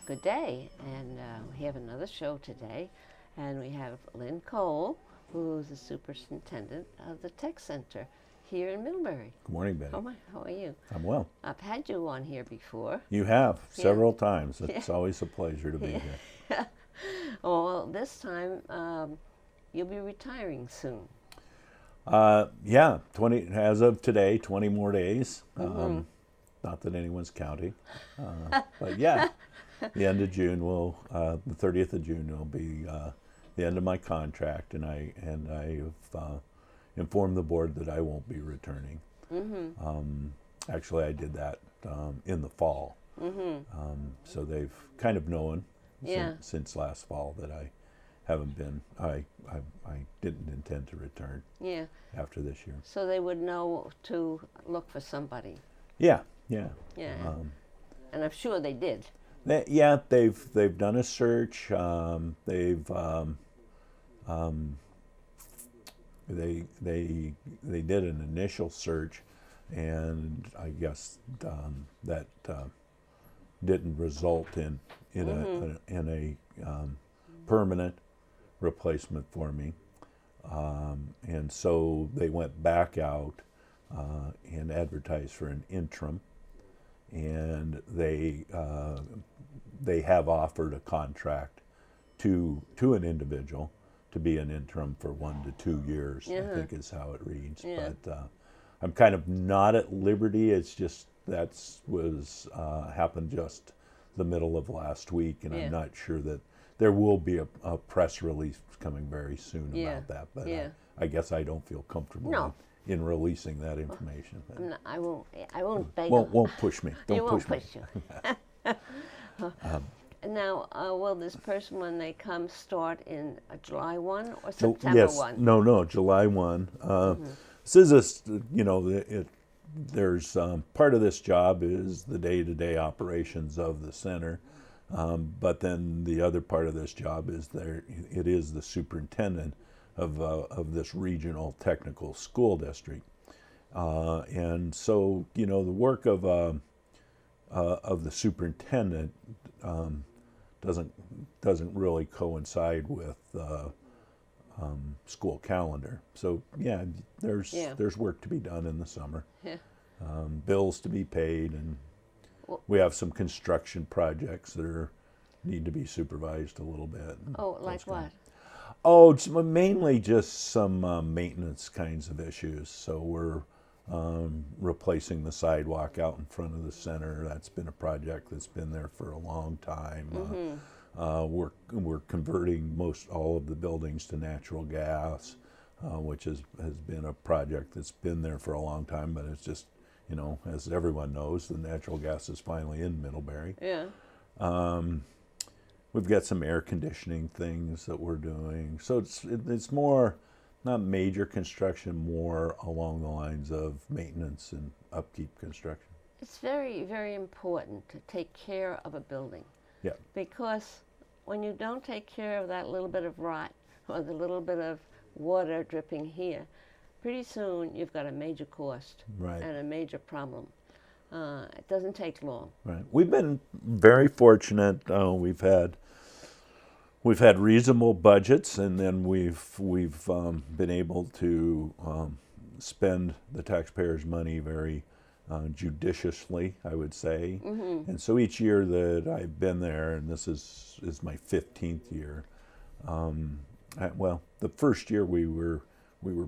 Good day, and we have another show today, and we have Lynn Coale, who's the superintendent of the tech center here in Middlebury. Good morning, Betty. How are you? I'm well. I've had you on here before. You have several times. It's always a pleasure to be here. Well, this time you'll be retiring soon. 20 as of today, 20 more days. Not that anyone's counting, but yeah, the end of June will, the 30th of June will be the end of my contract, and I have informed the board that I won't be returning. Actually, I did that in the fall, so they've kind of known since last fall that I haven't been. I didn't intend to return. After this year. So they would know to look for somebody. Yeah. And I'm sure they did. They've done a search. They did an initial search, and I guess that didn't result in a permanent replacement for me. And so they went back out and advertised for an interim, and they have offered a contract to an individual to be an interim for 1 to 2 years. I think is how it reads. But I'm kind of not at liberty. It's just was happened just the middle of last week, and I'm not sure that there will be a press release coming very soon about that. But I guess I don't feel comfortable in releasing that information. I won't beg. Won't push me. Don't you won't push you. Now, will this person, when they come, start in July 1 or September 1? No, July 1. This is there's part of this job is the day-to-day operations of the center, but then the other part of this job is it is the superintendent of this regional technical school district, and so the work of the superintendent doesn't really coincide with school calendar. So there's work to be done in the summer. Bills to be paid, and we have some construction projects that need to be supervised a little bit. Oh, like what? Oh, it's mainly just some maintenance kinds of issues. So we're replacing the sidewalk out in front of the center. That's been a project that's been there for a long time. We're converting all of the buildings to natural gas, which has been a project that's been there for a long time, but it's just, as everyone knows, the natural gas is finally in Middlebury. We've got some air conditioning things that we're doing. So it's more, not major construction, more along the lines of maintenance and upkeep construction. It's very, very important to take care of a building. Because when you don't take care of that little bit of rot or the little bit of water dripping here, pretty soon you've got a major cost and a major problem. It doesn't take long. We've been very fortunate. We've had reasonable budgets, and then we've been able to spend the taxpayers' money very judiciously, I would say. And so each year that I've been there, and this is my 15th year. The first year we were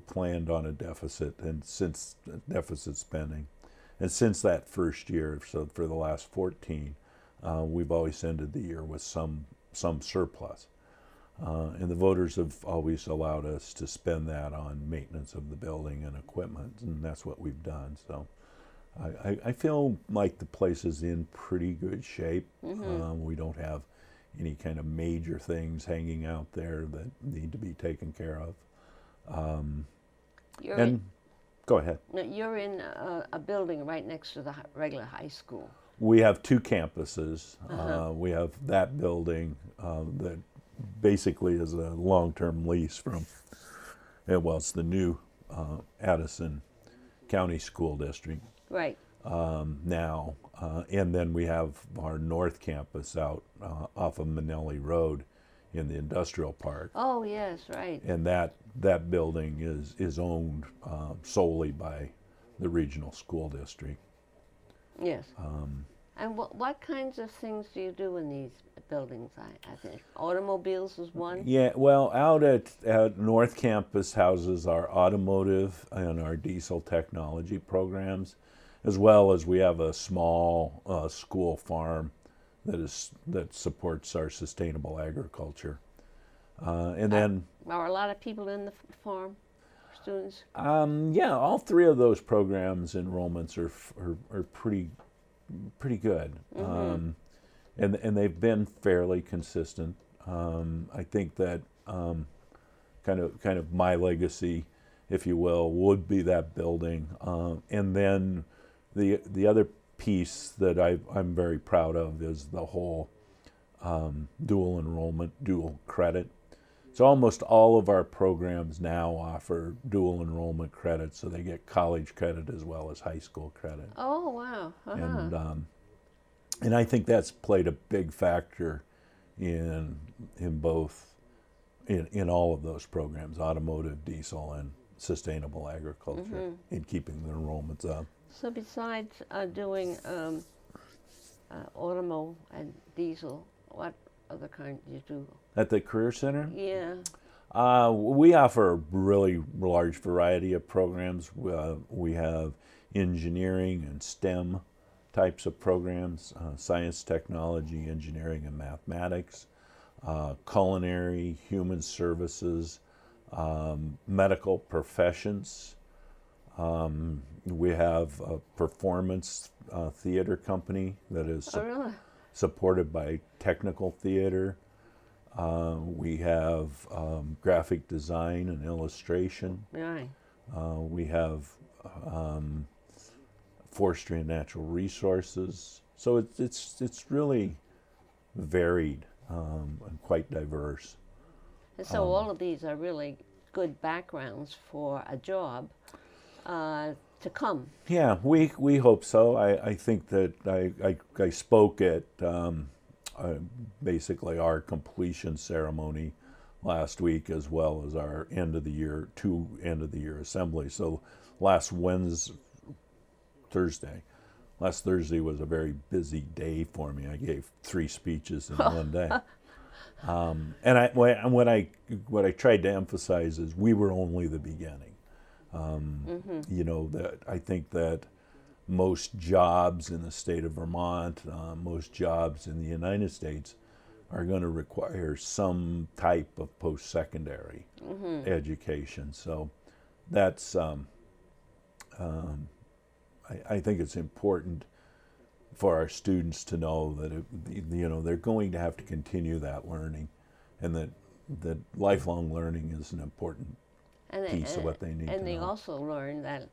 planned on a deficit, and since deficit spending, and since that first year, so for the last 14, we've always ended the year with some surplus. And the voters have always allowed us to spend that on maintenance of the building and equipment, and that's what we've done. So I feel like the place is in pretty good shape. We don't have any kind of major things hanging out there that need to be taken care of. Go ahead. You're in a building right next to the regular high school. We have 2 campuses. We have that building that basically is a long-term lease from, it's the new Addison County School District. Right. now. And then we have our North Campus out off of Manelli Road in the industrial park. Oh, yes, right. And that building is owned solely by the regional school district. Yes. And what kinds of things do you do in these buildings? I think automobiles is one. Yeah, well, out at North Campus houses our automotive and our diesel technology programs, as well as we have a small school farm that supports our sustainable agriculture. And then are a lot of people in the farm, students? Yeah, all three of those programs enrollments are pretty good, and they've been fairly consistent. I think that kind of my legacy, if you will, would be that building, and then the other piece that I'm very proud of is the whole dual enrollment, dual credit. So almost all of our programs now offer dual enrollment credit, so they get college credit as well as high school credit. Oh, wow. And I think that's played a big factor in both in all of those programs, automotive, diesel, and sustainable agriculture, in keeping the enrollments up. So besides doing automo and diesel, what other kind do you do? At the Career Center? Yeah. We offer a really large variety of programs. We have engineering and STEM types of programs, science, technology, engineering, and mathematics, culinary, human services, medical professions. We have a performance theater company that is really? supported by technical theater. We have graphic design and illustration. Right. We have forestry and natural resources. So it's really varied and quite diverse. And so all of these are really good backgrounds for a job to come. Yeah, we hope so. I think that I spoke at basically our completion ceremony last week, as well as our end of the year assembly. So last Thursday was a very busy day for me. I gave 3 speeches in one day. And what I tried to emphasize is we were only the beginning. You know, that I think that most jobs in the state of Vermont, most jobs in the United States are going to require some type of post-secondary education. So that's, I think it's important for our students to know that they're going to have to continue that learning, and that lifelong learning is an important piece of what they need to know. And they also learn that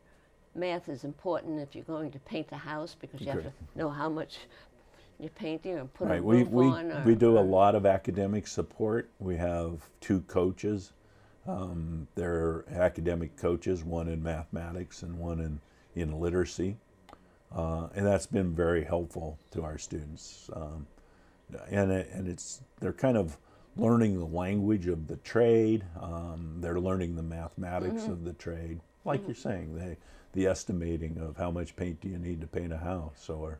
math is important if you're going to paint a house, because you have to know how much you're painting or put a roof on. We do a lot of academic support. We have 2 coaches. They're academic coaches, one in mathematics and one in literacy. And that's been very helpful to our students. And they're kind of learning the language of the trade. They're learning the mathematics of the trade. Like you're saying, the estimating of how much paint do you need to paint a house, or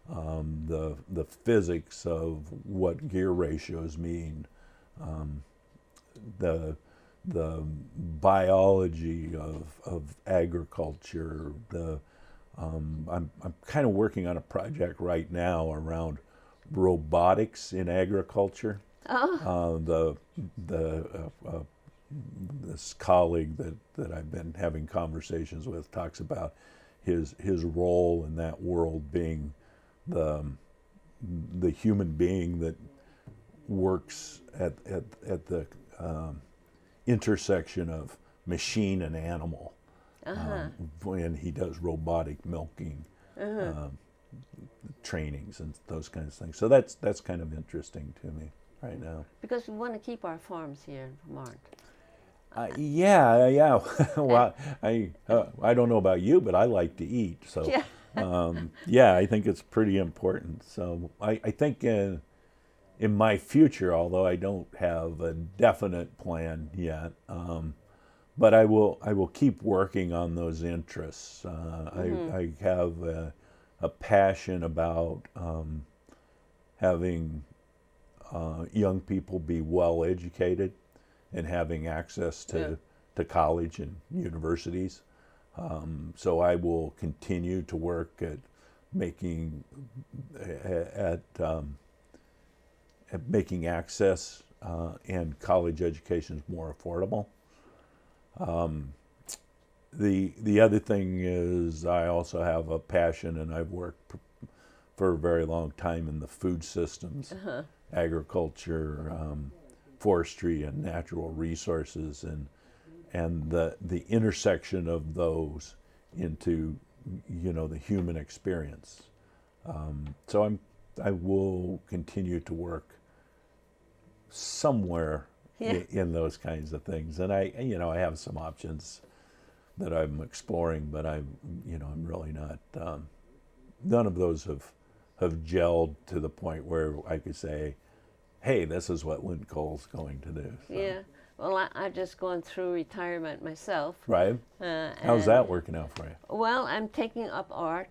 the physics of what gear ratios mean, the biology of agriculture. I'm kind of working on a project right now around robotics in agriculture. This colleague that I've been having conversations with talks about his role in that world being the human being that works at the intersection of machine and animal. When he does robotic milking trainings and those kinds of things. So that's kind of interesting to me right now. Because we want to keep our farms here in Vermont. Yeah. Well, I don't know about you, but I like to eat. So Yeah, I think it's pretty important. So I think in my future, although I don't have a definite plan yet, but I will keep working on those interests. I have a passion about having young people be well educated and having access to college and universities. So I will continue to work at making making access and college educations more affordable. The other thing is I also have a passion, and I've worked for a very long time in the food systems, agriculture, forestry, and natural resources, and the intersection of those into the human experience. So I will continue to work somewhere in those kinds of things, and I have some options that I'm exploring, but I'm really not. None of those have gelled to the point where I could say, hey, this is what Lynn Coale's going to do. So. Yeah. Well, I've just gone through retirement myself. Right. How's that working out for you? Well, I'm taking up art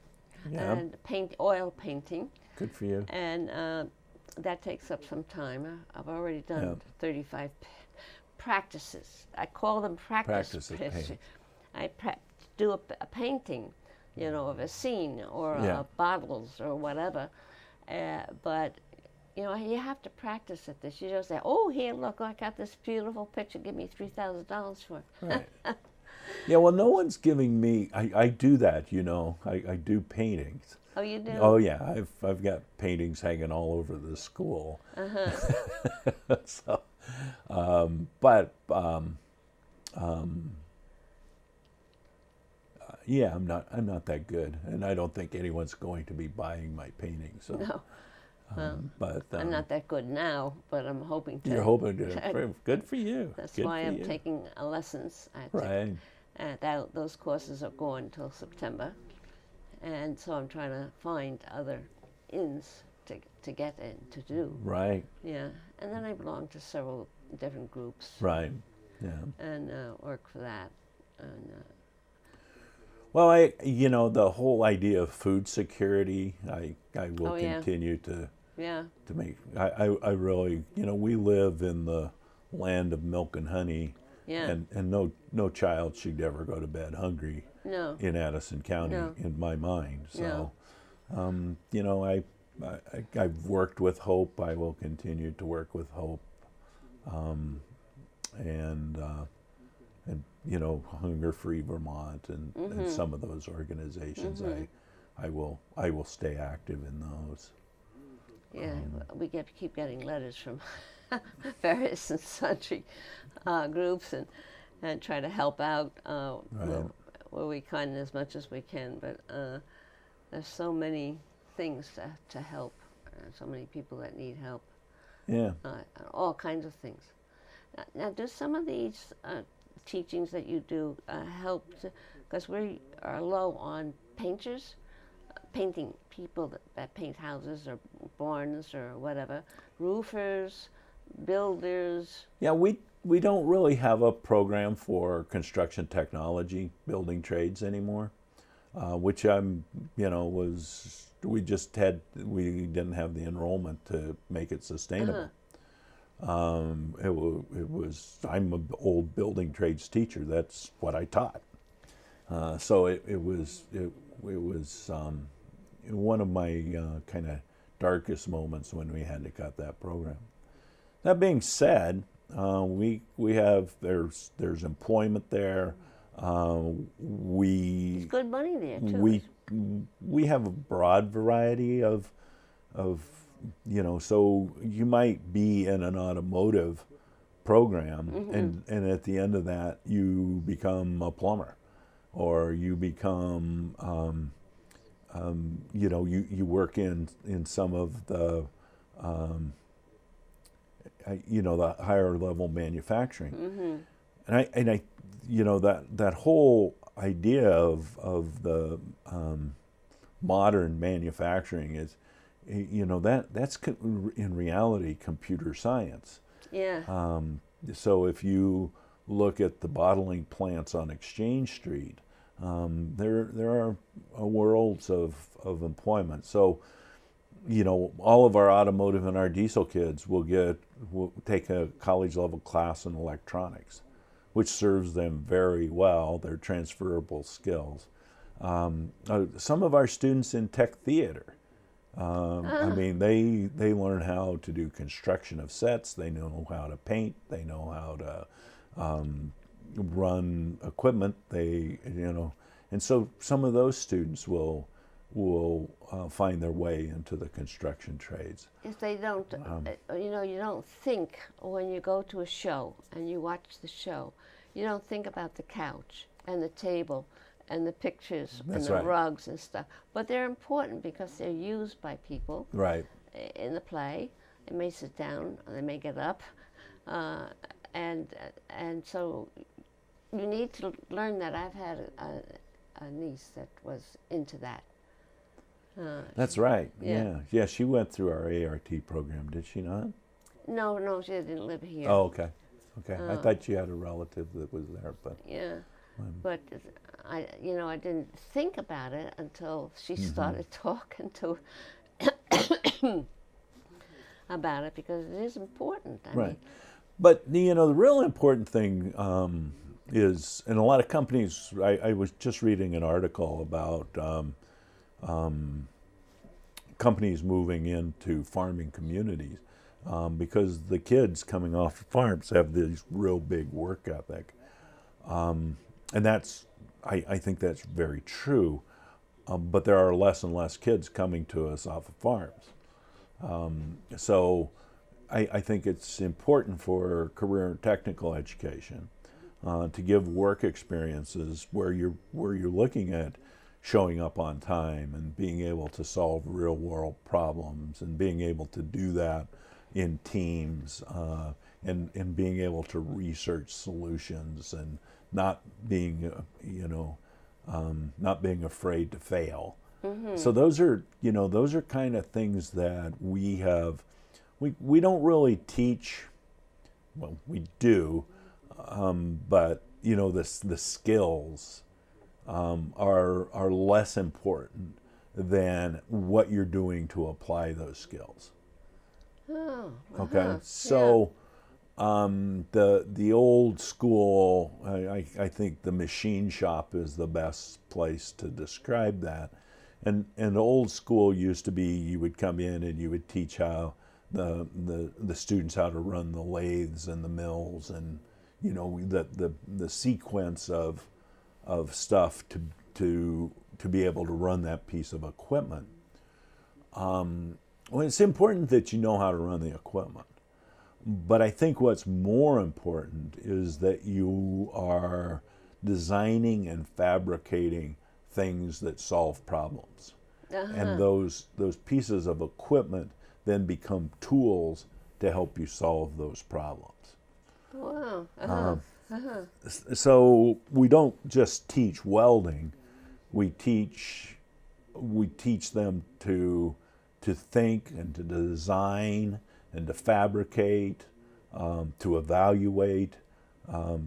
and oil painting. Good for you. And that takes up some time. I've already done 35 practices. I call them practices. I do a painting, of a scene or bottles or whatever. But you have to practice at this. You don't say, oh, here, look, I got this beautiful picture. Give me $3,000 for it. Right. Yeah, well, no one's giving me, I do that, I do paintings. Oh, you do? Oh, yeah. I've got paintings hanging all over the school. So, yeah, I'm not that good, and I don't think anyone's going to be buying my paintings. So. No. But I'm not that good now, but I'm hoping to. You're hoping to. Good for you. That's good why I'm taking lessons. Right. Those courses are going until September, and so I'm trying to find other ins to get in to do. Right. Yeah, and then I belong to several different groups. Right. Yeah. And work for that. And, well, the whole idea of food security, I will continue to make. I really, we live in the land of milk and honey, and no child should ever go to bed hungry. No. In Addison County, in my mind. So, I've worked with Hope. I will continue to work with Hope, and Hunger Free Vermont and some of those organizations. I will stay active in those. Yeah, we keep getting letters from various and sundry groups and try to help out where we can as much as we can. But there's so many things to help, so many people that need help. Yeah. All kinds of things. Now, do some of these teachings that you do help? Because we are low on painters, painting people that paint houses or barns or whatever, roofers, builders. Yeah, we don't really have a program for construction technology, building trades anymore, which we didn't have the enrollment to make it sustainable. I'm an old building trades teacher. That's what I taught. So it was one of my kind of darkest moments when we had to cut that program. That being said, there's employment there. There's good money there too. We have a broad variety of so you might be in an automotive program, and at the end of that you become a plumber, or you become you work in some of the the higher level manufacturing, and I that whole idea of the modern manufacturing is, that's in reality computer science. Yeah. So if you look at the bottling plants on Exchange Street, there are worlds of employment. So, all of our automotive and our diesel kids will take a college level class in electronics, which serves them very well. They're transferable skills. Some of our students in tech theater, I mean, they learn how to do construction of sets. They know how to paint. They know how to run equipment. And so some of those students will find their way into the construction trades. If they don't, you don't think when you go to a show and you watch the show, you don't think about the couch and the table and the pictures and the rugs and stuff. But they're important because they're used by people in the play. They may sit down, or they may get up, and so you need to learn that. I've had a niece that was into that. That's right. Yeah. She went through our ART program, did she not? No, she didn't live here. Oh, okay. I thought you had a relative that was there, but yeah. But I didn't think about it until she started talking to about it, because it is important. I mean, but the real important thing is, in a lot of companies, I was just reading an article about companies moving into farming communities because the kids coming off the farms have this real big work ethic. And I think that's very true, but there are less and less kids coming to us off of farms. So I think it's important for career and technical education to give work experiences where you're looking at showing up on time and being able to solve real world problems and being able to do that in teams and being able to research solutions and not being afraid to fail. So those are kind of things that we don't really teach. Well, we do, but the skills are less important than what you're doing to apply those skills. Okay, so the old school, I think the machine shop is the best place to describe that. And old school used to be, you would come in and you would teach how the students how to run the lathes and the mills and the sequence of stuff to be able to run that piece of equipment. Well, it's important that you know how to run the equipment. But I think what's more important is that you are designing and fabricating things that solve problems. And those pieces of equipment then become tools to help you solve those problems. Wow. So we don't just teach welding, we teach them to think and to design and to fabricate, to evaluate.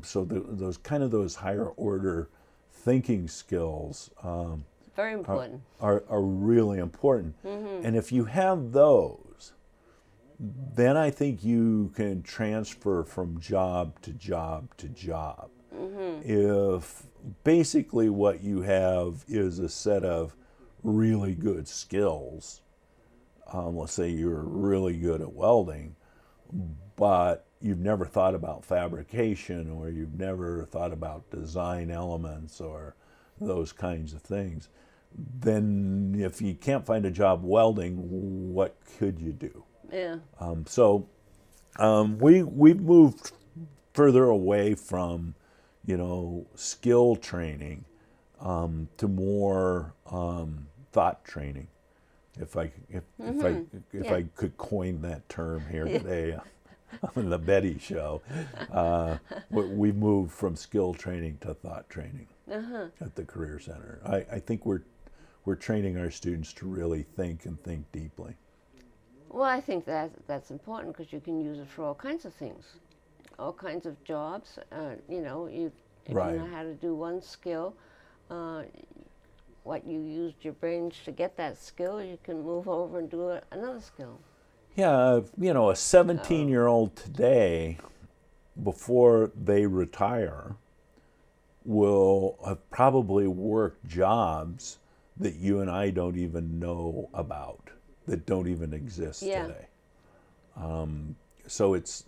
So those higher order thinking skills very important. Are really important. And if you have those, then I think you can transfer from job to job to job. If basically what you have is a set of really good skills, let's say you're really good at welding, but you've never thought about fabrication, or you've never thought about design elements or those kinds of things, then if you can't find a job welding, what could you do? Yeah. So we've moved further away from, skill training to more thought training. If I could coin that term here today on the Betty Show, we moved from skill training to thought training at the Career Center. I think we're we're training our students to really think and think deeply. Well, I think that's important because you can use it for all kinds of things, all kinds of jobs. You know, if Right. you know how to do one skill, what you used your brains to get that skill, you can move over and do another skill. Yeah, you know, a 17-year-old today, before they retire, will have probably worked jobs that you and I don't even know about, that don't even exist today. So it's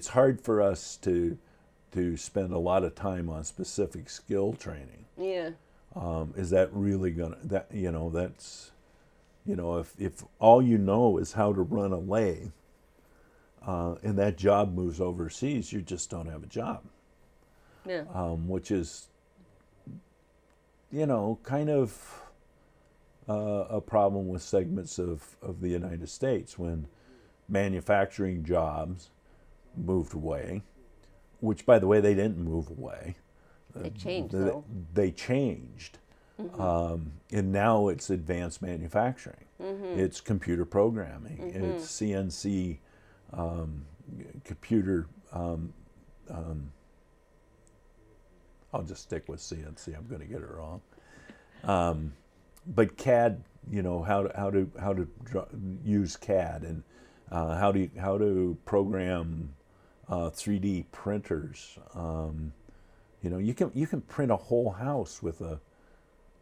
hard for us to spend a lot of time on specific skill training. Yeah. Is that really gonna that's if all you know is how to run a lathe, and that job moves overseas, you just don't have a job. Yeah. Which is kind of a problem with segments of the United States when manufacturing jobs moved away, which, by the way, they didn't move away. They changed, though. They changed. And now it's advanced manufacturing. It's computer programming. It's CNC computer. I'll just stick with CNC. I'm going to get it wrong. But CAD, how to use CAD, and how to program 3D printers. You can print a whole house with a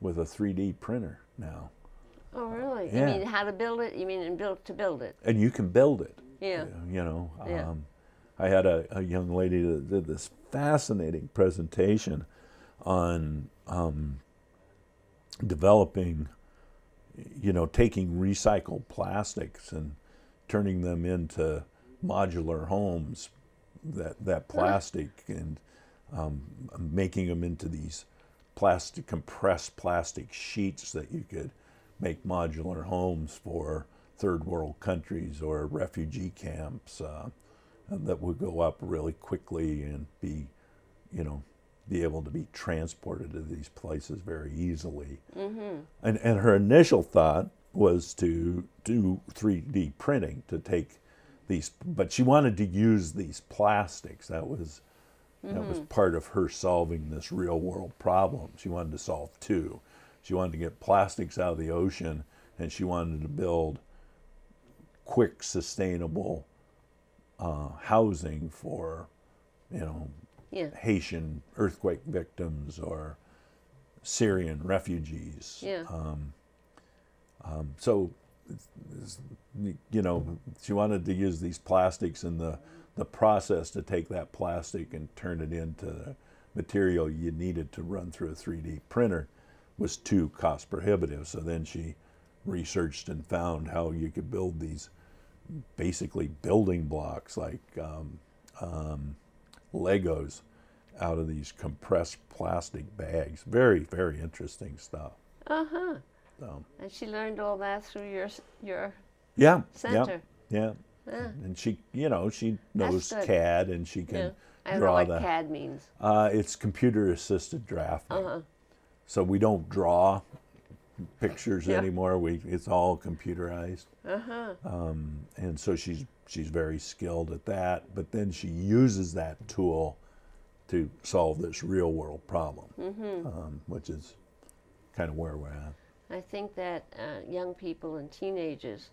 3D printer now. Oh, really? Yeah. You mean how to build it? You mean to build it? And you can build it. Yeah. Yeah. I had a young lady that did this fascinating presentation on developing, taking recycled plastics and turning them into modular homes, that plastic, and making them into these compressed plastic sheets that you could make modular homes for third world countries or refugee camps that would go up really quickly and be able to be transported to these places very easily. And her initial thought was to do 3D printing to take these, but she wanted to use these plastics. That was part of her solving this real world problem. She wanted to solve two. She wanted to get plastics out of the ocean, and she wanted to build quick, sustainable housing for, Haitian earthquake victims or Syrian refugees. Yeah. So, she wanted to use these plastics, and the process to take that plastic and turn it into the material you needed to run through a 3D printer was too cost prohibitive. So then she researched and found how you could build these basically building blocks like Legos out of these compressed plastic bags. Very, very interesting stuff. Uh-huh. So. And she learned all that through your center. Yeah. And she knows CAD, and she can I don't know what CAD means. It's computer assisted drafting. So we don't draw pictures anymore. It's all computerized. And so she's very skilled at that. But then she uses that tool to solve this real world problem, which is kind of where we're at. I think that young people and teenagers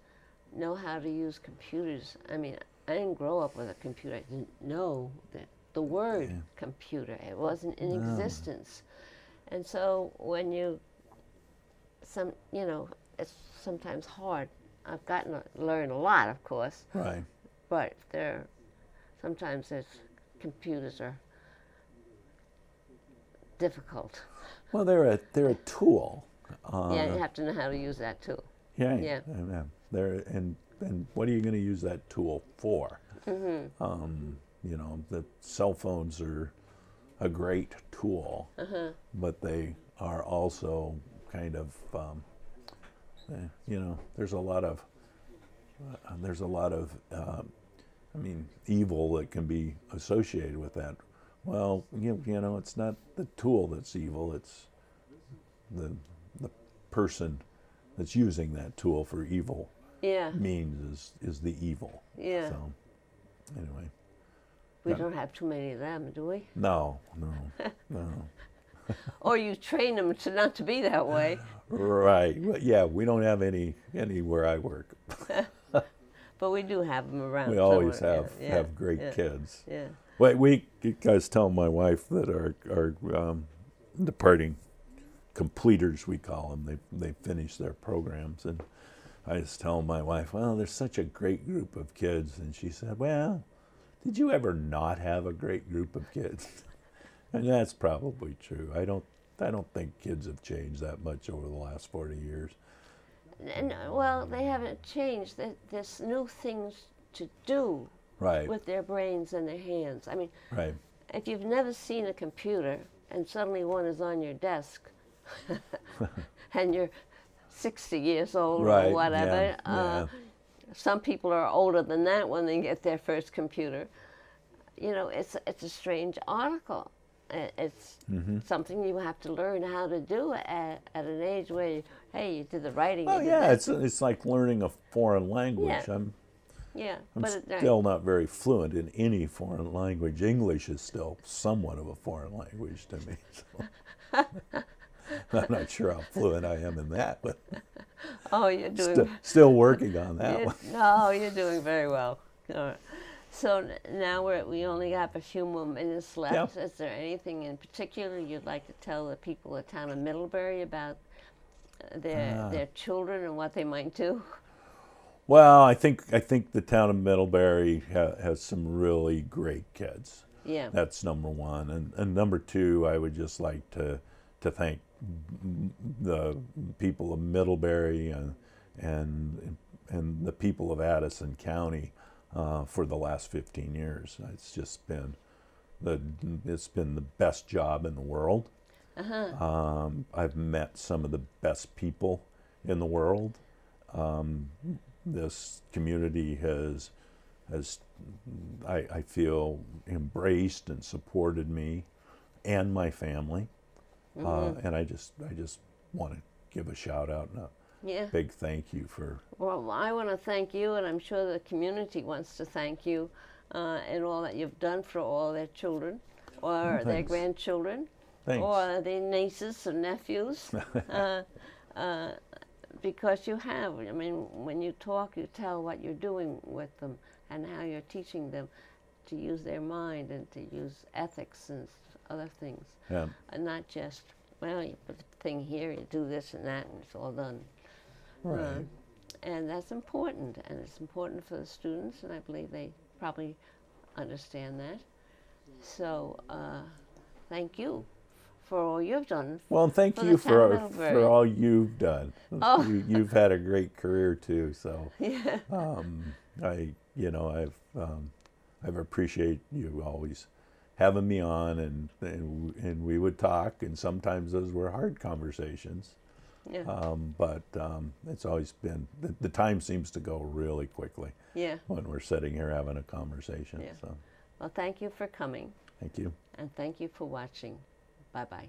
know how to use computers. I mean, I didn't grow up with a computer. I didn't know the word computer. It wasn't in existence. And so when it's sometimes hard. I've gotten to learn a lot, of course. Right. But sometimes computers are difficult. Well, they're a tool. You have to know how to use that tool. Yeah. And what are you going to use that tool for? The cell phones are a great tool, but they are also kind of, there's a lot of evil that can be associated with that. Well, it's not the tool that's evil; it's person that's using that tool for evil Yeah. means is the evil. Yeah. So anyway. We don't have too many of them, do we? No. Or you train them to not to be that way. Right. Well, yeah, we don't have any where I work. But we do have them around. We always somewhere. have great kids. Yeah. Wait, you guys tell my wife that our departing completers, we call them, they finish their programs, and I just tell my wife, well, there's such a great group of kids, and she said, well, did you ever not have a great group of kids? And that's probably true. I don't think kids have changed that much over the last 40 years. And, well, they haven't changed. There's new things to do with their brains and their hands. I mean, if you've never seen a computer and suddenly one is on your desk and you're 60 years old or whatever, some people are older than that when they get their first computer. You know, it's a strange article. It's something you have to learn how to do at an age where, hey, you did the writing. Oh yeah, it's like learning a foreign language. I'm still not very fluent in any foreign language. English is still somewhat of a foreign language to me. So. I'm not sure how fluent I am in that, but you're doing still working on that one. No, you're doing very well. So now we only have a few more minutes left. Is there anything in particular you'd like to tell the people of the town of Middlebury about their children and what they might do? Well, I think the town of Middlebury has some really great kids. Yeah. That's number one. And number two, I would just like to thank the people of Middlebury and the people of Addison County for the last 15 years. It's just been the best job in the world. I've met some of the best people in the world. This community has I feel embraced and supported me and my family, and I just want to give a shout out and a big thank you for. Well, I want to thank you, and I'm sure the community wants to thank you and all that you've done for all their children or their grandchildren or their nieces and nephews. Because you have. I mean, when you talk, you tell what you're doing with them and how you're teaching them to use their mind and to use ethics and other things. Yeah. And not just, well, you put the thing here, you do this and that, and it's all done. Right. And that's important, and it's important for the students, and I believe they probably understand that. So, thank you for all you've done. Well, and thank you for all you've done. Oh. You've had a great career too. So I've appreciated you always having me on, and we would talk, and sometimes those were hard conversations. Yeah. But it's always been the time seems to go really quickly. Yeah. When we're sitting here having a conversation. Yeah. So. Well, thank you for coming. Thank you. And thank you for watching. Bye-bye.